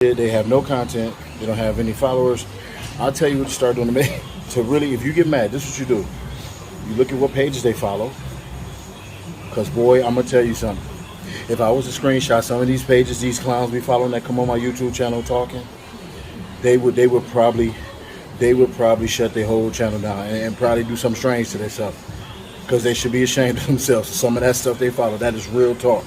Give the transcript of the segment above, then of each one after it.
They have no content. They don't have any followers. I'll tell you what to start doing to me. To really, if you get mad, this is what you do. You look at what pages they follow. Because, boy, I'm going to tell you something. If I was to screenshot some of these pages, these clowns be following that come on my YouTube channel talking, they would probably shut their whole channel down and probably do something strange to themselves. Because they should be ashamed of themselves. Some of that stuff they follow, that is real talk.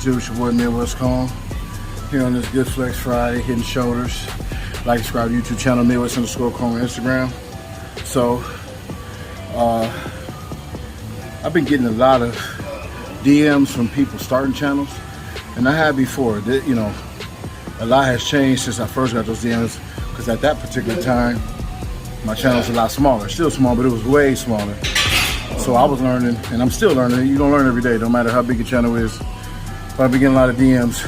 It's your boy Midwest Calm here on this Good Flex Friday, hitting shoulders. Like, subscribe to YouTube channel Midwest_Calm on Instagram. So I've been getting a lot of DMs from people starting channels, and I had before. You know, a lot has changed since I first got those DMs, because at that particular time my channel was a lot smaller. Still small, but it was way smaller. So I was learning, and I'm still learning. You're gonna learn every day, no matter how big your channel is. But I've been getting a lot of DMs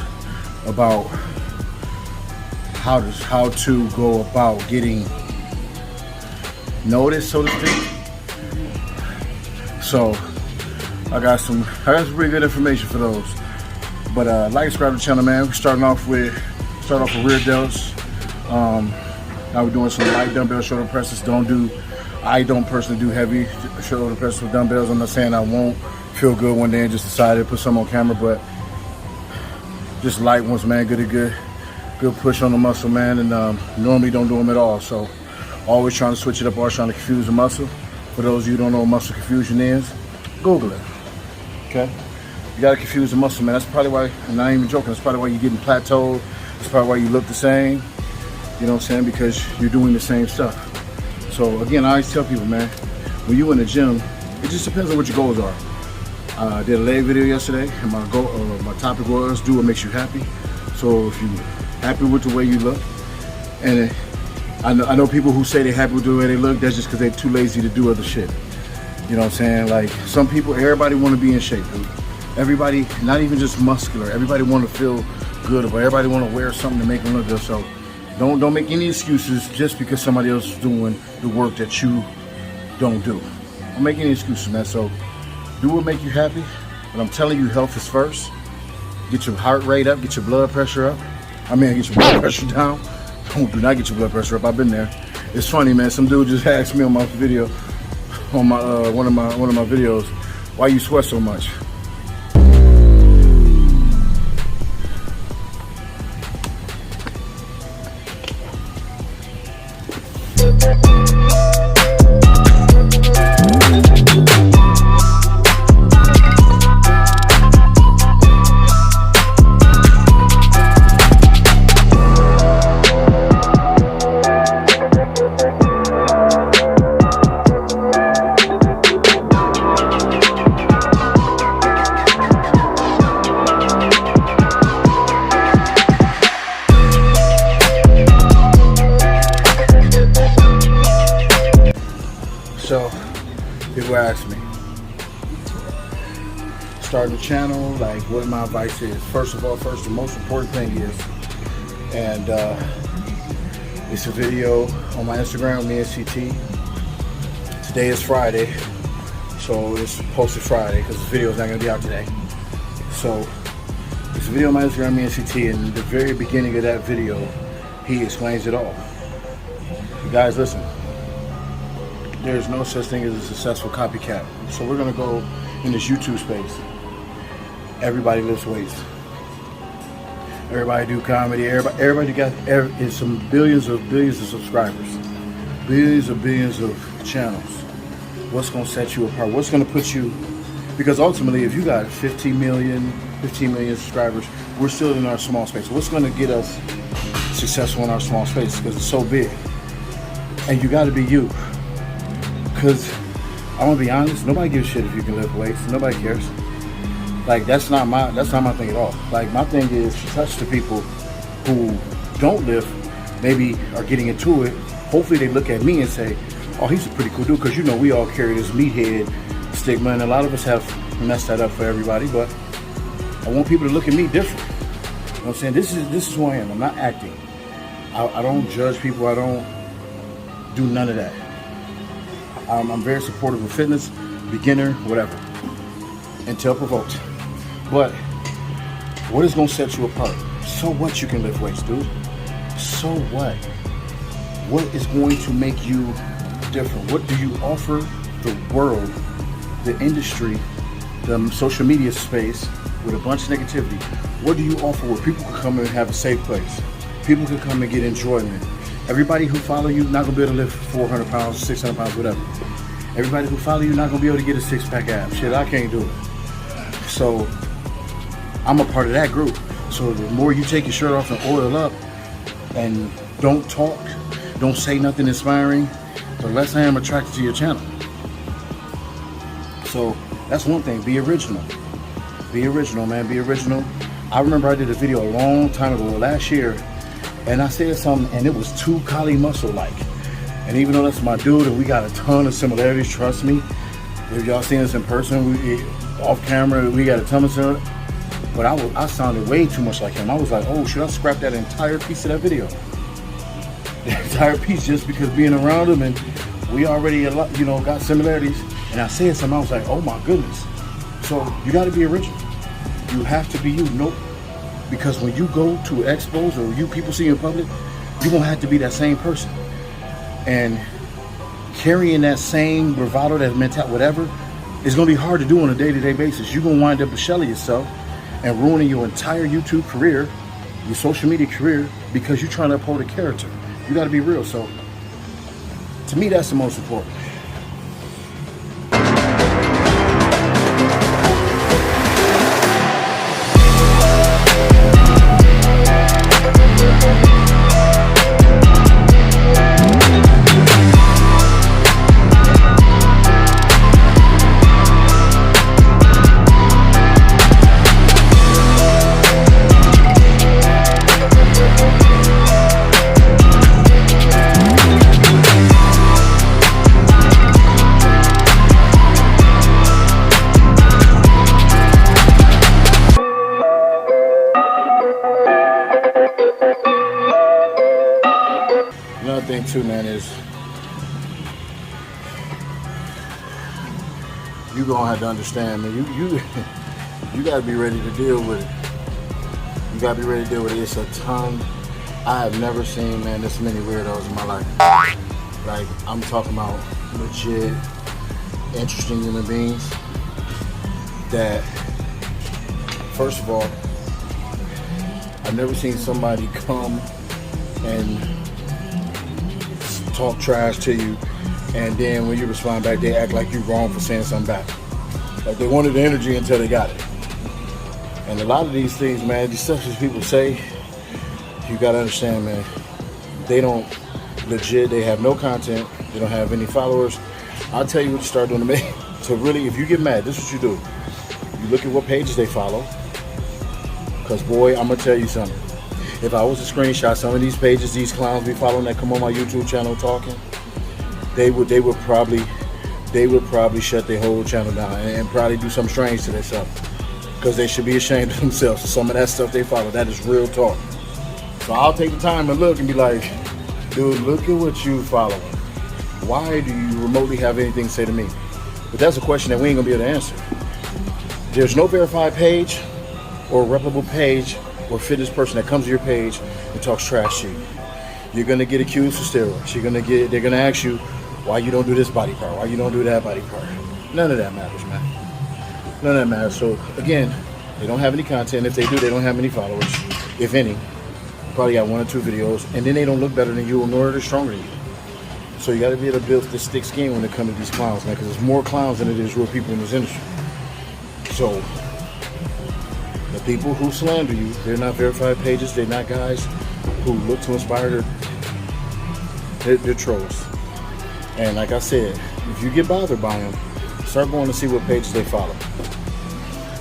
about how to go about getting noticed, so to speak. So I got some pretty good information for those. But like and subscribe to the channel, man. We're starting off with rear delts. Now we're doing some light dumbbell shoulder presses. I don't personally do heavy shoulder presses with dumbbells. I'm not saying I won't feel good one day and just decided to put some on camera, but just light ones, man. Good push on the muscle, man. And normally don't do them at all. So always trying to switch it up, always trying to confuse the muscle. For those of you who don't know what muscle confusion is, Google it. Okay? You gotta confuse the muscle, man. That's probably why, and I ain't even joking, that's probably why you're getting plateaued. That's probably why you look the same. You know what I'm saying? Because you're doing the same stuff. So again, I always tell people, man, when you in the gym, it just depends on what your goals are. I did a leg video yesterday, and my topic was do what makes you happy. So if you're happy with the way you look, and I know people who say they're happy with the way they look, that's just because they're too lazy to do other shit. You know what I'm saying? Like, some people, everybody want to be in shape, dude. Everybody, not even just muscular, everybody want to feel good, but everybody want to wear something to make them look good. So don't make any excuses just because somebody else is doing the work that you don't do. Don't make any excuses, man. So do what make you happy, but I'm telling you, health is first. Get your heart rate up, get your blood pressure up. Get your blood pressure down. Do not get your blood pressure up. I've been there. It's funny, man. Some dude just asked me on my video, on my one of my videos, why you sweat so much. So, people ask me, starting a channel, like what my advice is. First, the most important thing is, and it's a video on my Instagram, me and CT. Today is Friday, so it's posted Friday because the video is not going to be out today. So, it's a video on my Instagram, me and CT, and the very beginning of that video, he explains it all. You guys, listen. There's no such thing as a successful copycat. So we're gonna go in this YouTube space. Everybody lifts weights. Everybody do comedy. Everybody got some billions of subscribers, billions of channels. What's gonna set you apart? What's gonna put you? Because ultimately, if you got 15 million subscribers, we're still in our small space. What's gonna get us successful in our small space because it's so big. And you got to be you. Because I'm gonna be honest, nobody gives a shit if you can lift weights. Nobody cares. Like that's not my thing at all. Like my thing is to touch the people who don't lift, maybe are getting into it. Hopefully they look at me and say, oh, he's a pretty cool dude, because you know we all carry this meathead stigma, and a lot of us have messed that up for everybody, but I want people to look at me different. You know what I'm saying? This is who I am. I'm not acting. I don't judge people. I don't do none of that. I'm very supportive of fitness, beginner, whatever, until provoked. But what is going to set you apart? So what you can lift weights, dude? So what? What is going to make you different? What do you offer the world, the industry, the social media space with a bunch of negativity? What do you offer where people can come and have a safe place? People can come and get enjoyment. Everybody who follow you not gonna be able to lift 400 pounds, 600 pounds, whatever. Everybody who follow you not gonna be able to get a six-pack ab. Shit, I can't do it. So I'm a part of that group. So the more you take your shirt off and oil up and don't talk, don't say nothing inspiring, the less I am attracted to your channel. So that's one thing, be original. Be original, man, be original. I remember I did a video a long time ago, last year, and I said something and it was too Kali Muscle-like. And even though that's my dude and we got a ton of similarities, trust me, if y'all seen us in person, off camera, we got a ton of similarities. But I sounded way too much like him. I was like, oh, should I scrap that entire piece of that video? The entire piece, just because being around him and we already, you know, got similarities. And I said something, I was like, oh my goodness. So you got to be original. You have to be you. Nope. Because when you go to expos or you people see you in public, you're going to have to be that same person. And carrying that same bravado, that mentality, whatever, is going to be hard to do on a day-to-day basis. You're going to wind up shelling yourself and ruining your entire YouTube career, your social media career, because you're trying to uphold a character. You got to be real. So to me, that's the most important. Another thing too, man, is you gonna have to understand, man. You gotta be ready to deal with it. You gotta be ready to deal with it. It's a ton. I have never seen, man, this many weirdos in my life. Like, I'm talking about legit, interesting human beings that, first of all, I've never seen somebody come and talk trash to you, and then when you respond back, they act like you're wrong for saying something back. Like they wanted the energy until they got it. And a lot of these things, man, these stuff that people say, you gotta understand, man, they don't legit, they have no content, they don't have any followers. I'll tell you what you start doing to me. So really, if you get mad, this is what you do. You look at what pages they follow, because boy, I'm gonna tell you something. If I was to screenshot some of these pages, these clowns be following that come on my YouTube channel talking, they would probably shut their whole channel down and probably do something strange to themselves, because they should be ashamed of themselves for some of that stuff they follow. That is real talk. So I'll take the time and look and be like, dude, look at what you following. Why do you remotely have anything to say to me? But that's a question that we ain't gonna be able to answer. There's no verified page or reputable page or fitness person that comes to your page and talks trash to you. You're gonna get accused of steroids. They're gonna ask you why you don't do this body part, why you don't do that body part. None of that matters, man. None of that matters. So again, they don't have any content. If they do, they don't have many followers, if any. Probably got 1 or 2 videos, and then they don't look better than you, nor are they stronger than you. So you gotta be able to build this thick skin when it comes to these clowns, man, because there's more clowns than it is real people in this industry. So the people who slander you, they're not verified pages, they're not guys who look to inspire her, they're trolls. And like I said, if you get bothered by them, start going to see what pages they follow.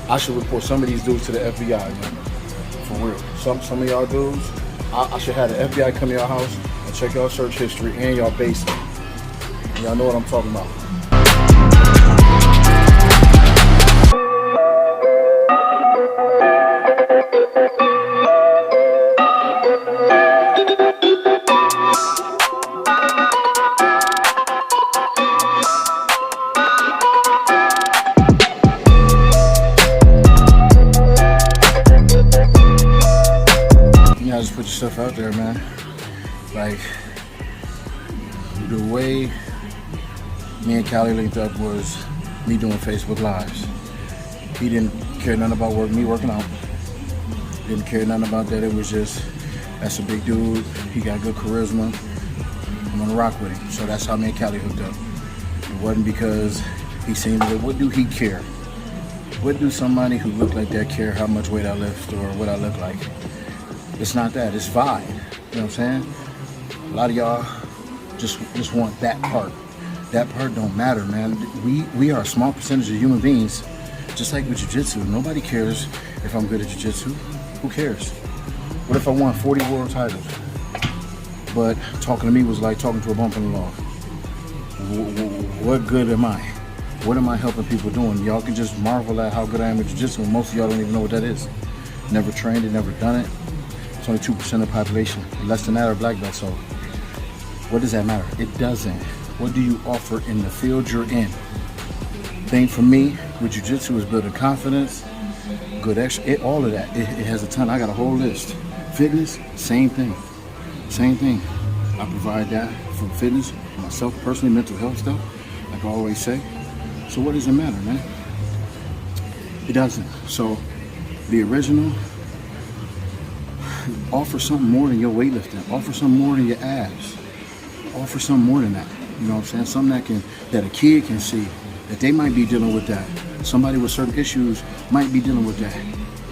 I should report some of these dudes to the FBI, man. For real. Some of y'all dudes, I should have the FBI come to your house and check y'all search history and y'all basement. Y'all know what I'm talking about. Just put yourself out there, man. Like, the way me and Callie linked up was me doing Facebook Lives. He didn't care nothing about me working out. Didn't care nothing about that. It was just, that's a big dude. He got good charisma. I'm gonna rock with him. So that's how me and Callie hooked up. It wasn't because he seemed like, what do he care? What do somebody who looked like that care how much weight I lift or what I look like? It's not that, it's vibe. You know what I'm saying? A lot of y'all just want that part. That part don't matter, man. We are a small percentage of human beings, just like with jiu-jitsu. Nobody cares if I'm good at jiu-jitsu. Who cares? What if I won 40 world titles? But talking to me was like talking to a bump in the law. What good am I? What am I helping people doing? Y'all can just marvel at how good I am at jiu-jitsu, and most of y'all don't even know what that is. Never trained it, never done it. It's only 2% of the population. Less than that are black belts. So what does that matter? It doesn't. What do you offer in the field you're in? Thing for me with jiu-jitsu is building confidence, good extra, all of that. It has a ton. I got a whole list. Fitness, same thing. Same thing. I provide that for fitness, myself personally, mental health stuff, like I always say. So what does it matter, man? It doesn't. So the original, offer something more than your weightlifting. Offer something more than your abs. Offer something more than that. You know what I'm saying? Something that a kid can see, that they might be dealing with that. Somebody with certain issues might be dealing with that.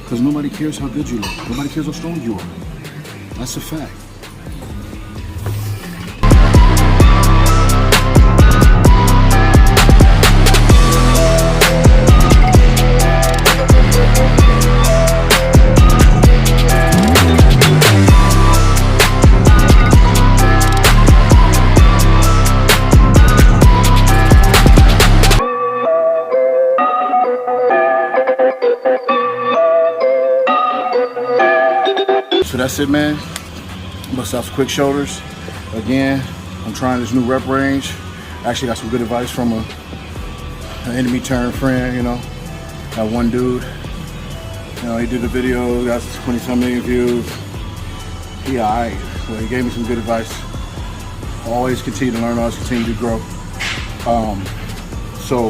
Because nobody cares how good you look. Nobody cares how strong you are. That's a fact. So that's it, man. Bust out some quick shoulders. Again, I'm trying this new rep range. I actually got some good advice from an enemy turned friend, you know. That one dude, you know, he did the video, got 20-some million views. He alright. Well, he gave me some good advice. Always continue to learn, always continue to grow. So,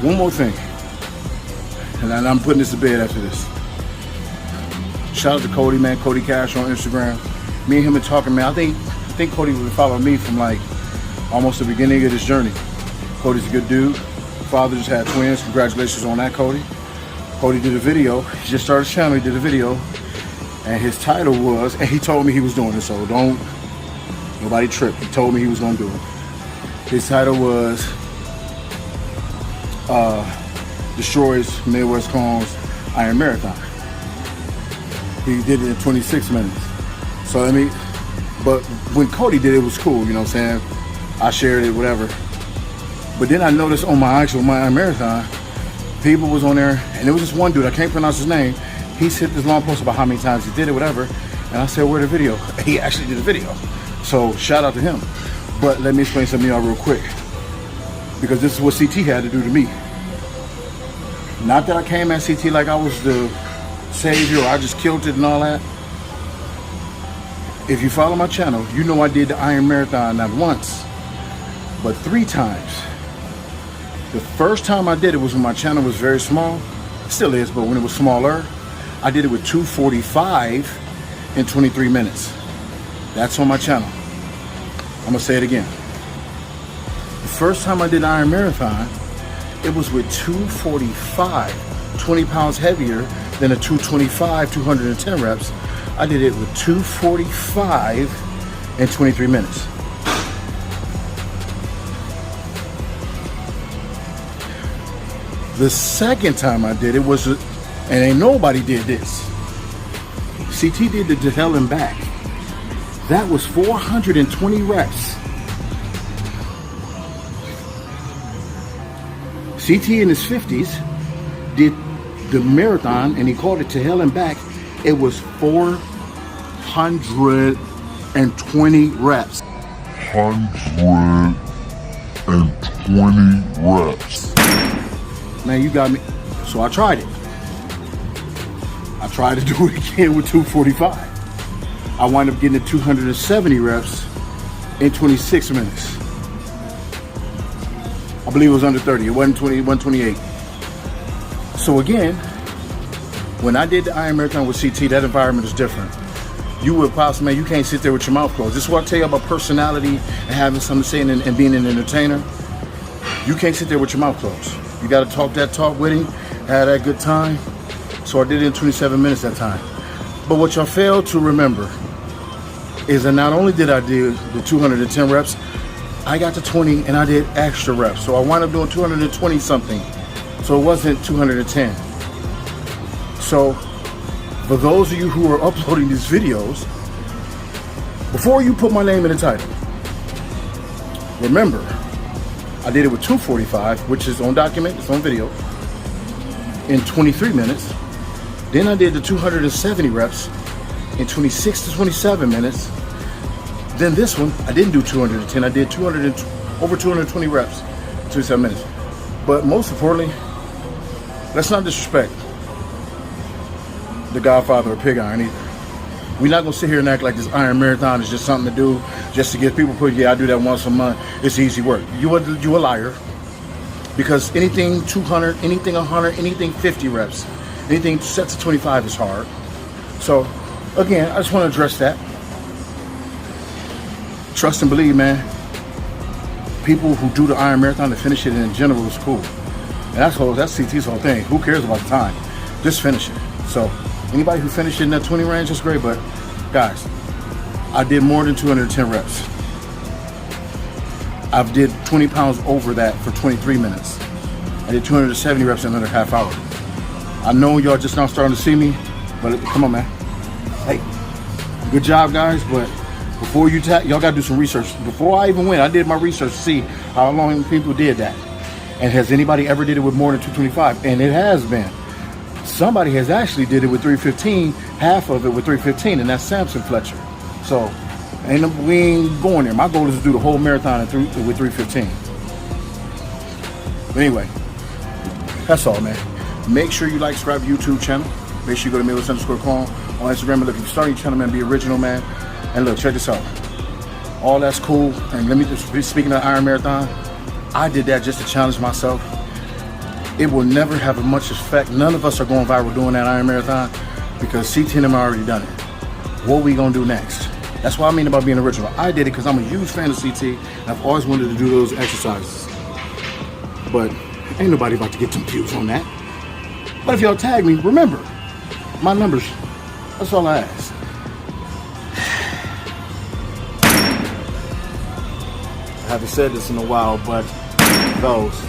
one more thing. And I'm putting this to bed after this. Shout out to Cody, man. Cody Cash on Instagram. Me and him been talking, man. I think Cody was following me from like almost the beginning of this journey. Cody's a good dude. Father just had twins. Congratulations on that, Cody. Cody did a video. He just started his channel. He did a video, and his title was, and he told me he was doing it, so don't nobody trip. He told me he was gonna do it. His title was Destroys Midwest Kong's Iron Marathon. He did it in 26 minutes. So but when Cody did it, it was cool, you know what I'm saying? I shared it, whatever. But then I noticed on my Iron Marathon, people was on there, and there was this one dude, I can't pronounce his name. He's hit this long post about how many times he did it, whatever. And I said, where's the video? He actually did a video. So shout out to him. But let me explain something to y'all real quick, because this is what CT had to do to me. Not that I came at CT like I was the savior or I just killed it and all that. If you follow my channel, you know I did the Iron Marathon not once, but 3 times. The first time I did it was when my channel was very small. It still is, but when it was smaller, I did it with 2:45 in 23 minutes. That's on my channel. I'm gonna say it again. The first time I did Iron Marathon, it was with 2:45, 20 pounds heavier than a 225, 210 reps, I did it with 2:45 and 23 minutes. The second time I did it was, and ain't nobody did this. CT did the to hell and back. That was 420 reps. CT in his 50s did the marathon, and he called it to hell and back. It was 420 reps. 120 reps. Man, you got me. So I tried it. I tried to do it again with 2:45. I wound up getting to 270 reps in 26 minutes. I believe it was under 30. It wasn't 20, 128. So again, when I did the Iron Marathon with CT, that environment is different. You would possibly, man, you can't sit there with your mouth closed. This is what I tell you about personality and having something to say and being an entertainer. You can't sit there with your mouth closed. You got to talk that talk with him, have that good time. So I did it in 27 minutes that time. But what y'all fail to remember is that not only did I do the 210 reps, I got to 20 and I did extra reps. So I wound up doing 220 something. So it wasn't 210. So for those of you who are uploading these videos, before you put my name in the title, remember, I did it with 2:45, which is on document, it's on video, in 23 minutes. Then I did the 270 reps in 26 to 27 minutes. Then this one, I didn't do 210, I did over 220 reps, 27 minutes. But most importantly, let's not disrespect the Godfather of Pig Iron either. We're not gonna sit here and act like this Iron Marathon is just something to do, just to get people put, yeah, I do that once a month, it's easy work. You a liar. Because anything 200, anything 100, anything 50 reps, anything set to 25 is hard. So again, I just want to address that. Trust and believe, man. People who do the Iron Marathon to finish it in general is cool. And that's CT's whole thing. Who cares about the time? Just finish it. So anybody who finished it in that 20 range, that's great. But guys, I did more than 210 reps. I've did 20 pounds over that for 23 minutes. I did 270 reps in another half hour. I know y'all just now starting to see me, but come on, man. Hey, good job, guys. But before you y'all got to do some research. Before I even went, I did my research to see how long people did that. And has anybody ever did it with more than 225? And it has been. Somebody has actually did it with 315, half of it with 315, and that's Samson Fletcher. So we ain't going there. My goal is to do the whole marathon with 315. But anyway, that's all, man. Make sure you like, subscribe to YouTube channel. Make sure you go to Midwest_Calm on Instagram. And look, if you start your channel, man, be original, man. And look, check this out. All that's cool. And let me just, speaking of Iron Marathon, I did that just to challenge myself. It will never have a much effect. None of us are going viral doing that Iron Marathon because CT and them already done it. What we gonna do next? That's what I mean about being original. I did it because I'm a huge fan of CT, and I've always wanted to do those exercises. But ain't nobody about to get some views on that. But if y'all tag me, remember, my numbers, that's all I ask. I haven't said this in a while, but those.